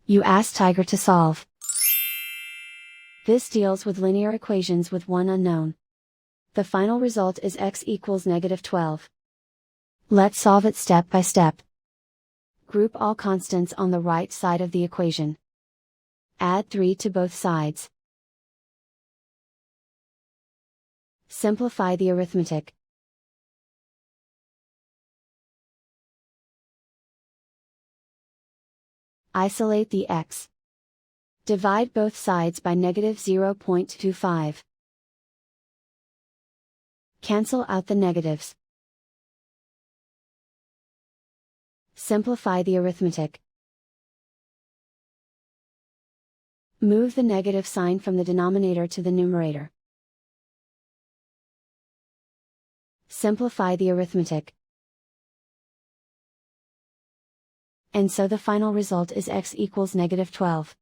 You ask Tiger to solve. This deals with linear equations with one unknown. The final result is x equals -12. Let's solve it step by step. Group all constants on the right side of the equation. Add 3 to both sides. Simplify the arithmetic. Isolate the x. Divide both sides by -0.25. Cancel out the negatives. Simplify the arithmetic. Move the negative sign from the denominator to the numerator. Simplify the arithmetic. And so the final result is x equals -12.